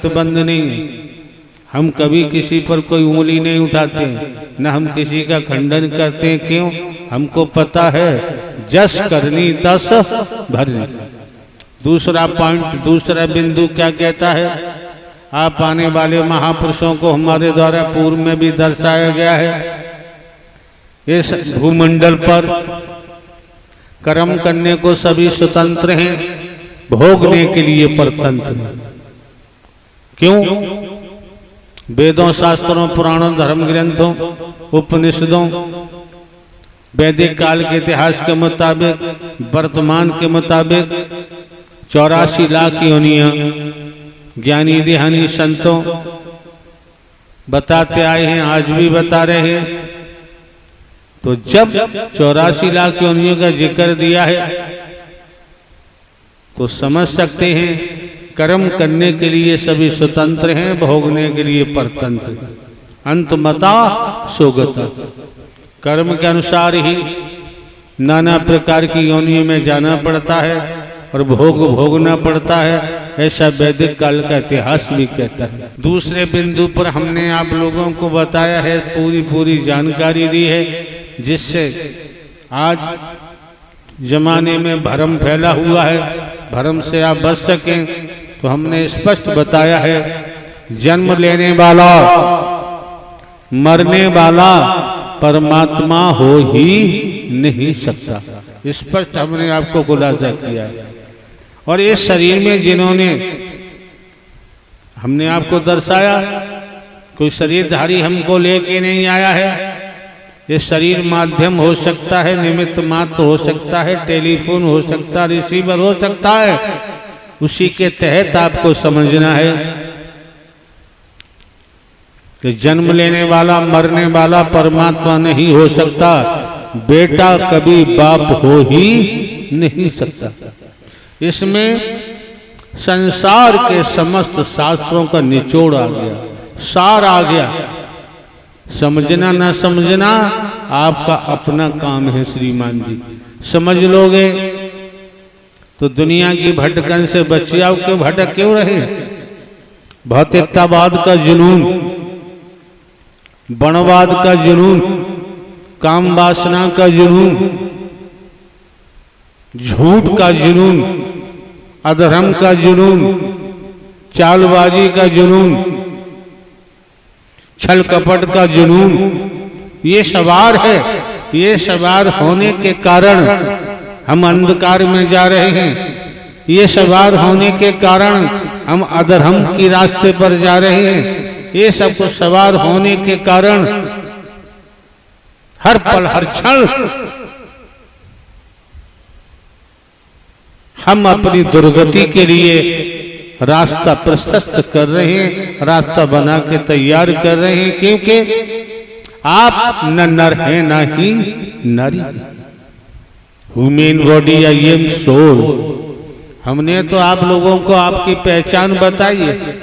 प्रतिबंध नहीं है। हम कभी किसी पर कोई उंगली नहीं उठाते, न हम किसी का खंडन करते हैं। क्यों? हमको पता है जस करनी तस भरनी। दूसरा पॉइंट, दूसरा बिंदु क्या कहता है? आप आने वाले महापुरुषों को हमारे द्वारा पूर्व में भी दर्शाया गया है। इस भूमंडल पर कर्म करने को सभी स्वतंत्र हैं, भोगने के लिए परतंत्र हैं। क्यों? वेदों, शास्त्रों, पुराणों, धर्म ग्रंथों, उपनिषदों, वैदिक काल के इतिहास के मुताबिक, वर्तमान के मुताबिक 84 लाख योनियां ज्ञानी ध्यानी संतों बताते आए हैं, आज भी बता रहे हैं। तो जब 84 लाख योनियों का जिक्र दिया है तो समझ सकते हैं कर्म करने के लिए सभी स्वतंत्र हैं, भोगने के लिए परतंत्र। अंतमता सोगता, कर्म के अनुसार ही नाना प्रकार की योनियों में जाना पड़ता है और भोग भोगना पड़ता है, ऐसा वैदिक काल का इतिहास भी कहता है। दूसरे बिंदु पर हमने आप लोगों को बताया है, पूरी जानकारी दी है, जिससे आज जमाने में भ्रम फैला हुआ है, भ्रम से आप बच सकें। तो हमने स्पष्ट बताया है, जन्म लेने वाला मरने वाला परमात्मा हो ही नहीं सकता। स्पष्ट हमने आपको खुलासा किया है। और इस शरीर में जिन्होंने हमने आपको दर्शाया, कोई शरीरधारी हमको लेके नहीं आया है। ये शरीर माध्यम हो सकता है, निमित्त मात्र हो सकता है, टेलीफोन हो सकता है, रिसीवर हो सकता है। उसी के तहत आपको समझना है कि जन्म लेने वाला मरने वाला परमात्मा नहीं हो सकता, बेटा कभी बाप हो ही नहीं सकता। इसमें संसार के समस्त शास्त्रों का निचोड़ आ गया, सार आ गया। समझना ना समझना आपका अपना काम है श्रीमान जी। समझ लोगे तो दुनिया की भटकन से बच जाओ। क्यों भटक क्यों रहे? भौतिकतावाद का जुनून, वनवाद का जुनून, काम वासना का जुनून, झूठ का जुनून, अधर्म का जुनून, चालबाजी का जुनून, छल कपट का जुनून, ये सवार है। ये सवार होने के कारण हम अंधकार में जा रहे हैं। ये सवार होने के कारण हम अधर्म की रास्ते पर जा रहे हैं। ये सब कुछ सवार होने के कारण हर पल हर क्षण हम अपनी दुर्गति के लिए रास्ता प्रशस्त कर रहे हैं, रास्ता बना के तैयार कर रहे हैं। क्योंकि आप न नर हैं न ही नारी। Human body I am soul. हमने तो आप लोगों को आपकी पहचान बताई है,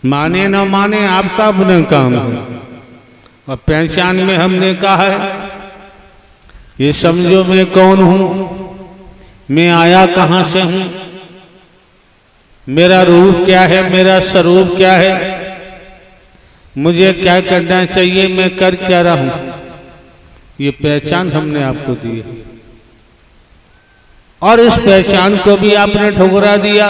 माने न माने आपका अपना काम है। और पहचान में हमने कहा है, ये समझो मैं कौन हूं, मैं आया कहां से हूं, मेरा रूप क्या है, मेरा स्वरूप क्या है, मुझे क्या करना चाहिए, मैं कर क्या रहा हूं। ये पहचान हमने आपको दी है। और इस पहचान को भी आपने ठुकरा दिया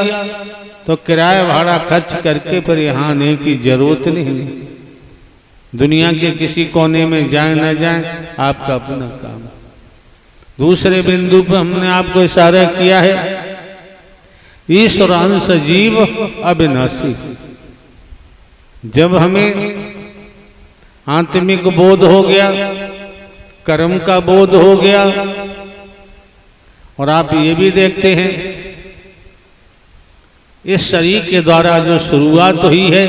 तो किराया भाड़ा खर्च करके फिर यहाँ आने की जरूरत नहीं। दुनिया के किसी कोने में जाए न जाए, आपका अपना काम। दूसरे बिंदु पर हमने आपको इशारा किया है, ईश्वरांश जीव अविनाशी। जब हमें आत्मिक बोध हो गया, कर्म का बोध हो गया, और आप ये भी देखते हैं इस शरीर के द्वारा जो शुरुआत हुई है,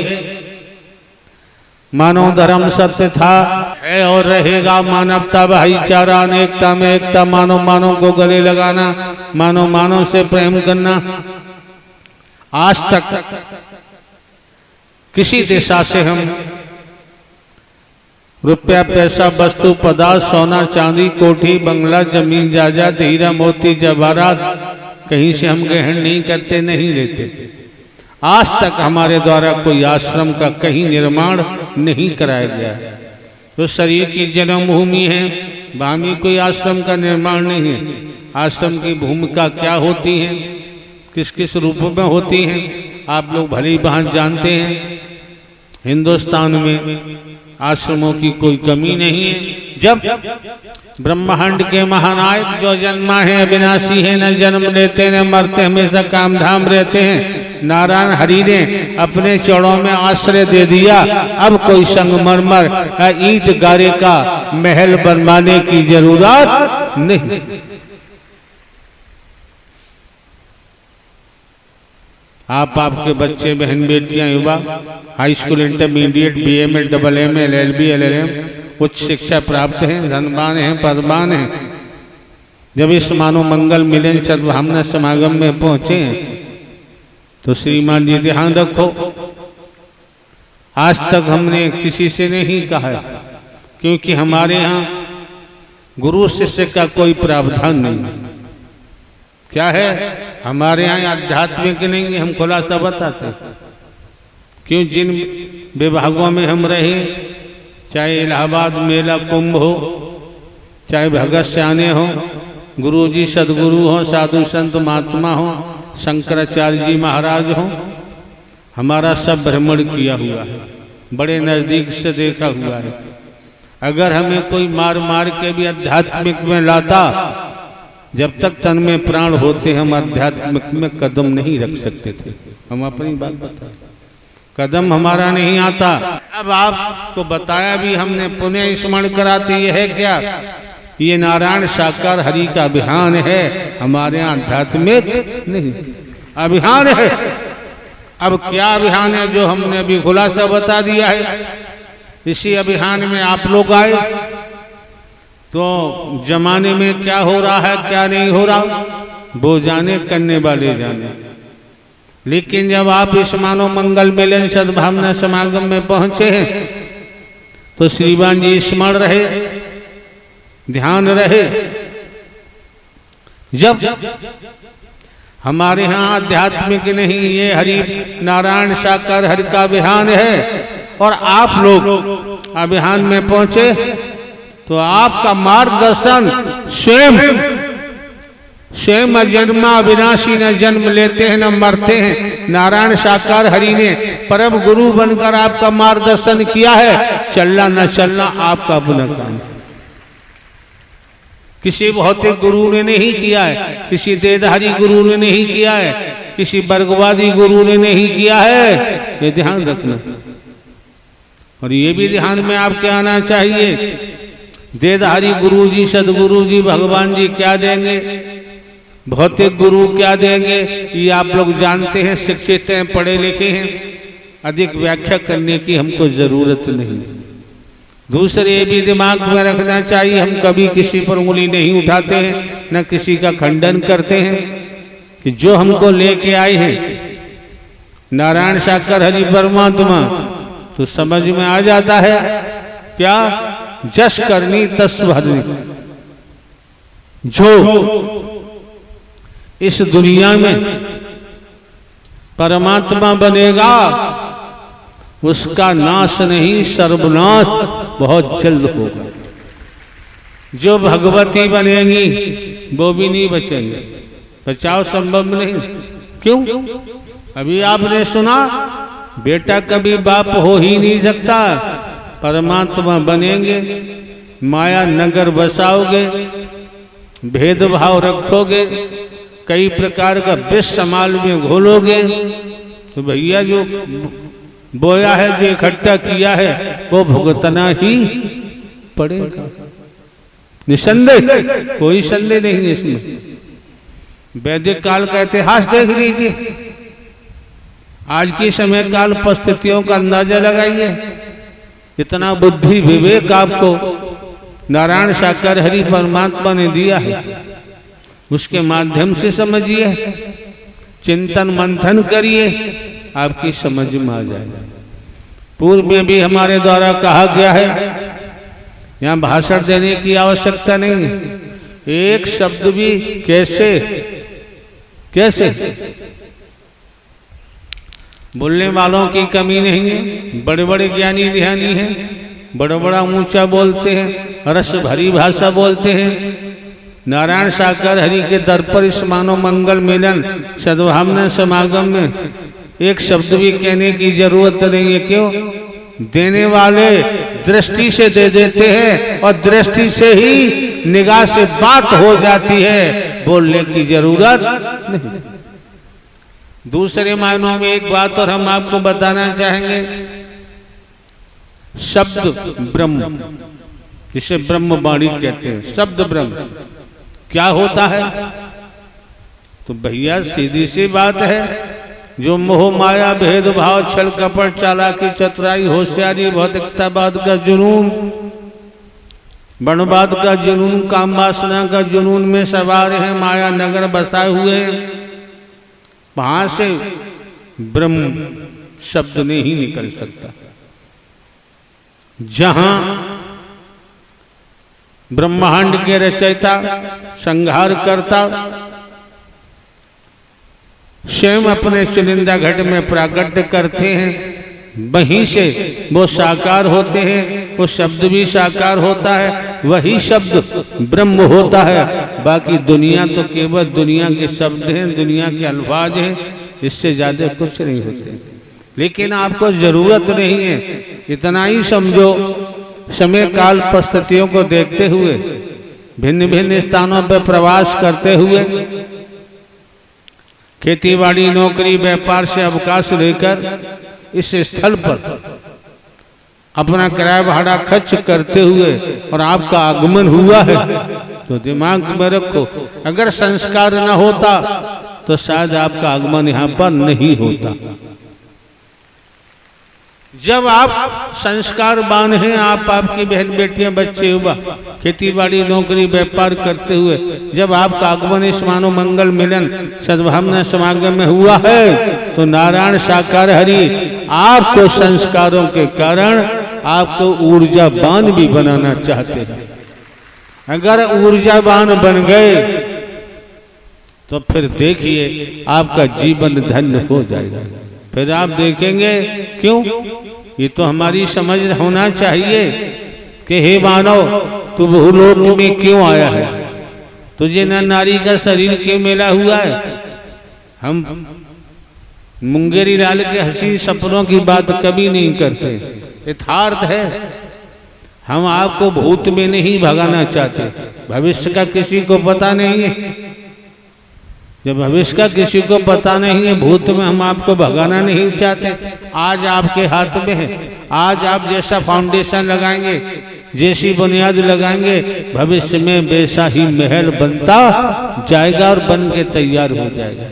मानव धर्म सत्य था, है और रहेगा। मानवता, भाईचारा, अनेकता में एकता, मानव मानव को गले लगाना, मानव मानव से प्रेम करना। आज तक किसी दिशा से हम रुपया पैसा वस्तु पदार्थ सोना चांदी कोठी बंगला जमीन जायदाद हीरा मोती जवाहरात कहीं से हम ग्रहण नहीं करते, नहीं लेते। आज तक हमारे द्वारा कोई आश्रम का कहीं निर्माण नहीं कराया गया है। तो शरीर की जन्मभूमि है, वहां भी कोई आश्रम का निर्माण नहीं है। आश्रम की भूमिका क्या होती है, किस किस रूप में होती है, आप लोग भली भांति जानते हैं। हिंदुस्तान में आश्रमों की कोई कमी नहीं है। जब ब्रह्मांड के महानायक जो जन्मा है अविनाशी है, न जन्म लेते न मरते, हमेशा काम धाम रहते हैं, नारायण हरि ने अपने चरणों में आश्रय दे दिया। अब कोई संगमरमर या ईंट गारे का महल बनवाने की जरूरत नहीं। आप आपके बच्चे बहन बेटियां युवा high school intermediate BA AA LLB LLM उच्च शिक्षा प्राप्त हैं, धनवान हैं, पदवान हैं। जब इस मानव मंगल मिलन सद्भावना समागम में पहुंचे तो श्रीमान जी ध्यान रखो, आज तक हमने किसी से नहीं कहा, क्योंकि हमारे यहाँ गुरु शिष्य का कोई प्रावधान नहीं। क्या है, हमारे यहाँ आध्यात्मिक नहीं है, हम खुलासा बताते। क्यों, जिन विभागों में हम रहे, चाहे इलाहाबाद मेला कुंभ हो, चाहे भगत सियाने हो, गुरु जी सदगुरु हो, साधु संत महात्मा हो, शंकराचार्य जी महाराज हो, हमारा सब भ्रमण किया हुआ है, बड़े नजदीक से देखा हुआ है। अगर हमें कोई मार मार के भी आध्यात्मिक में लाता, जब तक तन में प्राण होते हम आध्यात्मिक में कदम नहीं रख सकते थे। हम अपनी बात बताएं, कदम हमारा नहीं आता। अब आपको बताया भी हमने, पुनः स्मरण कराते ये है क्या, ये नारायण साकार हरि का अभियान है, हमारे यहाँ आध्यात्मिक नहीं अभियान है। अब क्या अभियान है जो हमने अभी खुलासा बता दिया है। इसी अभियान में आप लोग आए तो जमाने में क्या हो रहा है क्या नहीं हो रहा वो जाने, करने वाले जाने। लेकिन जब आप इस मानव मंगल मिलन सद्भावना समागम में पहुंचे हैं तो श्रीमान जी स्मरण रहे, ध्यान रहे। जब हमारे यहाँ आध्यात्मिक नहीं, ये हरि नारायण साकार हरि का अभियान है, और आप लोग अभियान में पहुंचे तो आपका मार्गदर्शन स्वयं अजन्मा अविनाशी न जन्म लेते हैं न मरते हैं, नारायण साकार हरि ने परम गुरु बनकर आपका मार्गदर्शन किया है। चलना न चलना आपका अपना काम, किसी भौतिक गुरु ने नहीं किया है, किसी देहधारी गुरु ने नहीं किया है, किसी वर्गवादी गुरु ने नहीं किया है। ये ध्यान रखना, और ये भी ध्यान में आपके आना चाहिए, देहधारी गुरु जी सदगुरु जी भगवान जी क्या देंगे, भौतिक गुरु क्या देंगे, ये आप लोग जानते हैं, शिक्षित हैं, पढ़े लिखे हैं, अधिक व्याख्या करने की हमको जरूरत नहीं। दूसरे ये भी दिमाग में रखना चाहिए, हम कभी किसी पर उंगली नहीं उठाते हैं, न किसी का खंडन करते हैं, कि जो हमको लेके आए हैं नारायण साकार हरि परमात्मा, तो समझ में आ जाता है क्या, जस करनी तस भरनी। जो इस दुनिया में परमात्मा बनेगा उसका नाश नहीं, सर्वनाश बहुत जल्द होगा। जो भगवती बनेगी वो भी नहीं बचेंगे, बचाव संभव नहीं। क्यों, अभी आपने सुना, बेटा कभी बाप हो ही नहीं सकता। परमात्मा बनेंगे, माया नगर बसाओगे, भेदभाव रखोगे, कई प्रकार का विष समाज में घोलोगे, तो भैया जो बोया है, जो इकट्ठा किया है, वो भुगतना ही पड़ेगा, निसंदेह, कोई संदेह नहीं है इसमें। वैदिक काल का इतिहास देख लीजिए, आज की समय काल परिस्थितियों का अंदाजा लगाइए। इतना बुद्धि विवेक आपको नारायण साकार हरि परमात्मा ने दिया है, उसके माध्यम से समझिए, चिंतन मंथन करिए, आपकी समझ में आ जाएगा। पूर्व में भी हमारे द्वारा कहा गया है, यहाँ भाषण देने की आवश्यकता नहीं है, एक शब्द भी कैसे कैसे बोलने वालों की कमी नहीं है, बड़े बड़े ज्ञानी ध्यानी हैं, बड़ा बड़ा ऊंचा बोलते हैं, रस भरी भाषा बोलते हैं। नारायण साकार हरि के दर पर इस मानव मंगल मिलन सद्भावना समागम में एक शब्द भी कहने की जरूरत नहीं है। क्यों? देने वाले दृष्टि से दे देते हैं और दृष्टि से ही निगाह से बात हो जाती है, बोलने की जरूरत नहीं। दूसरे मायनों में एक बात और हम आपको बताना चाहेंगे, शब्द ब्रह्म, जिसे ब्रह्मवाणी कहते हैं, शब्द ब्रह्म क्या होता है? तो भैया सीधी सी बात है, जो मोह माया भेदभाव छल कपट चालाकी चतुराई होशियारी भौतिकतावाद का जुनून, वर्णवाद का जुनून, काम वासना का जुनून में सवार है, माया नगर बसाए हुए हैं, वहां से ब्रह्म शब्द नहीं निकल सकता। जहां ब्रह्मांड के रचयिता संहार करता स्वयं अपने चुनिंदा घट में प्राकट्य करते हैं, वहीं से वो साकार होते हैं, वो शब्द भी साकार होता है, वही शब्द ब्रह्म होता है। बाकी दुनिया तो केवल दुनिया के शब्द हैं, दुनिया के अल्फाज हैं, इससे ज्यादा कुछ नहीं होते। लेकिन आपको जरूरत नहीं है, इतना ही समझो, समय काल परिस्थितियों को देखते हुए भिन्न भिन्न स्थानों पर प्रवास करते हुए खेतीबाड़ी नौकरी व्यापार से अवकाश लेकर इस स्थल पर अपना किराया भाड़ा खर्च करते हुए और आपका आगमन हुआ है, तो दिमाग में रखो, अगर संस्कार न होता तो शायद आपका आगमन यहाँ पर नहीं होता। जब आप संस्कारवान हैं, आपकी बहन बेटियां बच्चे युवा खेतीबाड़ी नौकरी व्यापार करते हुए जब आपका आगमन इस मानव मंगल मिलन सद्भावना समागम में हुआ है, तो नारायण साकार हरि आपको संस्कारों के कारण आपको ऊर्जावान भी बनाना चाहते हैं। अगर ऊर्जावान बन गए तो फिर देखिए आपका जीवन धन्य हो जाएगा। फिर आप देखेंगे, क्यों? ये तो हमारी समझ होना चाहिए कि हे मानव, तू भूलोक में क्यों आया है? तुझे न नारी का शरीर क्यों मिला हुआ है? हम मुंगेरी लाल के हंसी सपनों की बात कभी नहीं करते, यथार्थ है। हम आपको भूत में नहीं भगाना चाहते, भविष्य का किसी को पता नहीं है। जब भविष्य का किसी को पता नहीं है, भूत में हम आपको भगाना नहीं चाहते। आज आपके हाथ में है, आज आप जैसा फाउंडेशन लगाएंगे, जैसी बुनियाद लगाएंगे, भविष्य में वैसा ही महल बनता जाएगा और बन के तैयार हो जाएगा।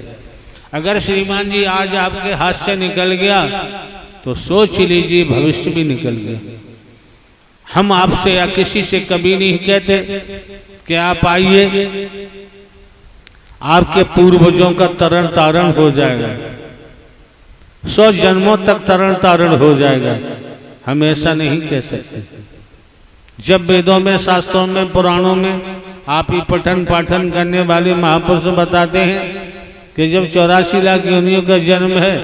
अगर श्रीमान जी आज आपके हाथ से निकल गया तो सोच लीजिए भविष्य भी निकल गया। हम आपसे या किसी से कभी नहीं कहते कि आप आइए, आपके पूर्वजों का तरण तारण हो जाएगा, 100 जन्मों तक तरण तारण हो जाएगा। हम ऐसा नहीं कह सकते। जब वेदों में, शास्त्रों में, पुराणों में आप ही पठन पाठन करने वाले महापुरुष बताते हैं कि जब 84 लाख योनियों का जन्म है,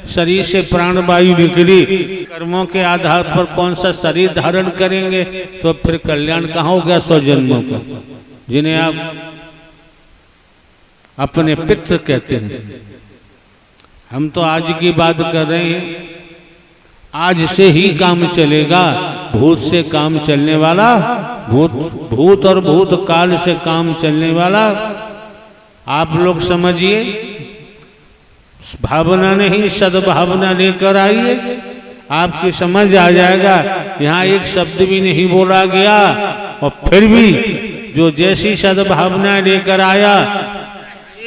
शरीर से प्राणवायु निकली, कर्मों के आधार पर कौन सा शरीर धारण करेंगे, तो फिर कल्याण कहाँ हो गया 100 जन्मों का, जिन्हें आप अपने पितृ कहते हैं। हम तो आज की बात कर रहे हैं, आज से ही काम चलेगा। भूत से काम चलने वाला, भूत और भूत काल से काम चलने वाला आप लोग समझिए। भावना नहीं, सद्भावना लेकर आइए, आपकी समझ आ जाएगा। यहाँ एक शब्द भी नहीं बोला गया और फिर भी जो जैसी सद्भावना लेकर आया,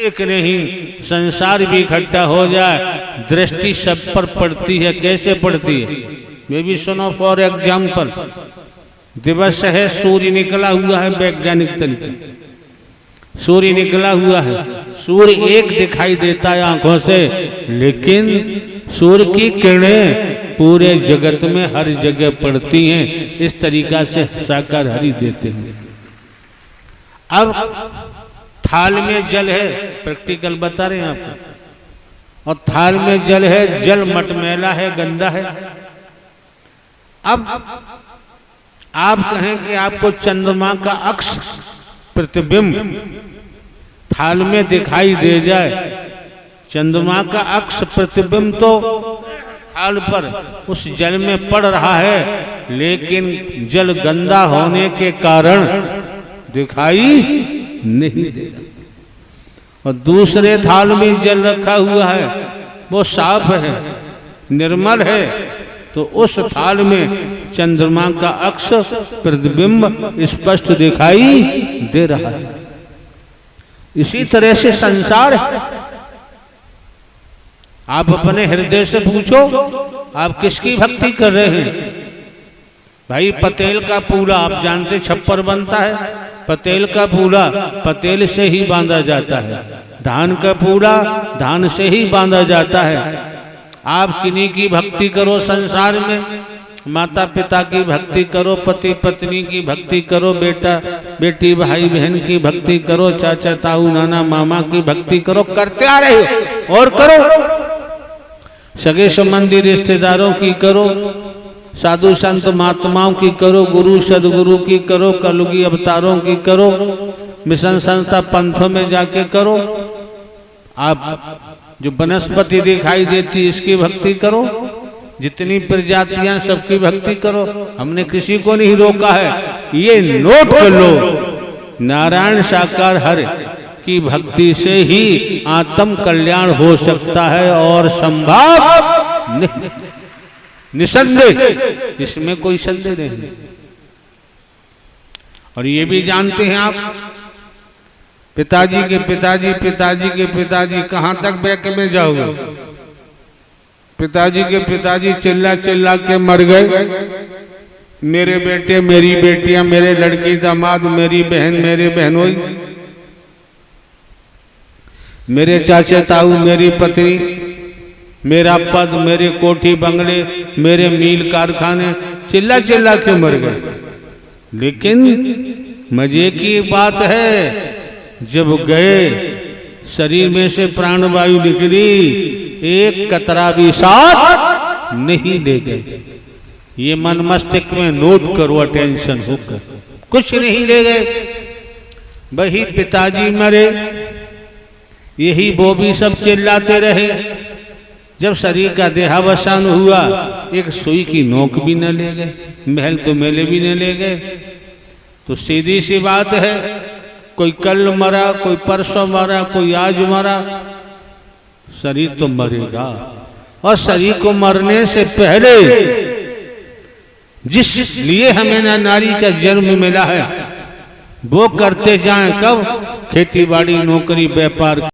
एक नहीं संसार भी इकट्ठा हो जाए, दृष्टि सब पर पड़ती है। कैसे पड़ती है? वे भी सुनो। फॉर एग्जाम्पल, दिवस है, सूर्य निकला हुआ है, वैज्ञानिक तरीके सूर्य निकला हुआ है, सूर्य एक दिखाई देता है आंखों से, लेकिन सूर्य की किरणें पूरे जगत में हर जगह पड़ती हैं। इस तरीका से साकार हरि देते हैं। अब थाल में जल है, प्रैक्टिकल बता रहे हैं आपको। और थाल में जल है, जल मटमैला है, गंदा है। अब आप कहें कि आपको चंद्रमा का अक्ष प्रतिबिंब थाल में दिखाई दे जाए, चंद्रमा का अक्ष प्रतिबिंब तो थाल पर उस जल में पड़ रहा है, लेकिन जल गंदा होने के कारण दिखाई नहीं दे रहा। और दूसरे थाल में जल रखा हुआ है, वो साफ है, निर्मल है, तो उस थाल में चंद्रमा का अक्ष प्रतिबिंब स्पष्ट दिखाई दे रहा है। इसी तरह से संसार है। आप अपने हृदय से पूछो, आप किसकी भक्ति कर रहे हैं? भाई पतेल का पूला आप जानते छप्पर बनता है, पतेल का पूला पतेल से ही बांधा जाता है, धान का पूला धान से ही बांधा जाता है। आप किन्हीं की भक्ति करो संसार में, माता पिता की भक्ति करो, पति पत्नी की भक्ति करो, बेटा बेटी भाई बहन की भक्ति करो, चाचा ताऊ नाना मामा की भक्ति करो, करते आ रहे हो और करो। सगे संबंधी रिश्तेदारों की करो, साधु संत महात्माओं की करो, गुरु सदगुरु की करो, कलयुगी अवतारों की करो, मिशन संस्था पंथों में जाके करो। आप जो वनस्पति दिखाई देती इसकी भक्ति करो, जितनी प्रजातियां सबकी भक्ति करो। हमने किसी को नहीं रोका है, ये नोट कर लो, नारायण साकार हर की भक्ति से ही आत्म कल्याण हो सकता है और संभव नहीं, निसंदेह, इसमें कोई संदेह नहीं। और ये भी जानते हैं आप, पिताजी के पिताजी पिताजी के पिताजी कहां तक बैक में जाओगे? पिताजी के पिताजी चिल्ला चिल्ला के मर गए, मेरे बेटे मेरी बेटियां, मेरे लड़की दामाद, मेरी बहन मेरे बहनोई, मेरे चाचे ताऊ, मेरी पत्नी, मेरा पद, मेरे कोठी बंगले, मेरे मील कारखाने, चिल्ला चिल्ला के मर गए। लेकिन मजे की बात है, जब गए शरीर में से प्राणवायु निकली, एक कतरा भी साथ नहीं ले गए। ये मन मस्तिष्क में नोट करो, अटेंशन होकर, कुछ नहीं ले गए। वही पिताजी मरे, यही वो भी सब चिल्लाते रहे। जब शरीर का देहावसान हुआ, एक सुई की नोक भी न ले गए, महल तो मेले भी न ले गए। तो सीधी सी बात है, कोई कल मरा, कोई परसों मरा, कोई आज मरा, शरीर तो मरेगा। और शरीर को मरने से पहले जिस लिए हमें ना नारी का जन्म मिला है, वो करते जाएं। कब? खेती बाड़ी, नौकरी, व्यापार।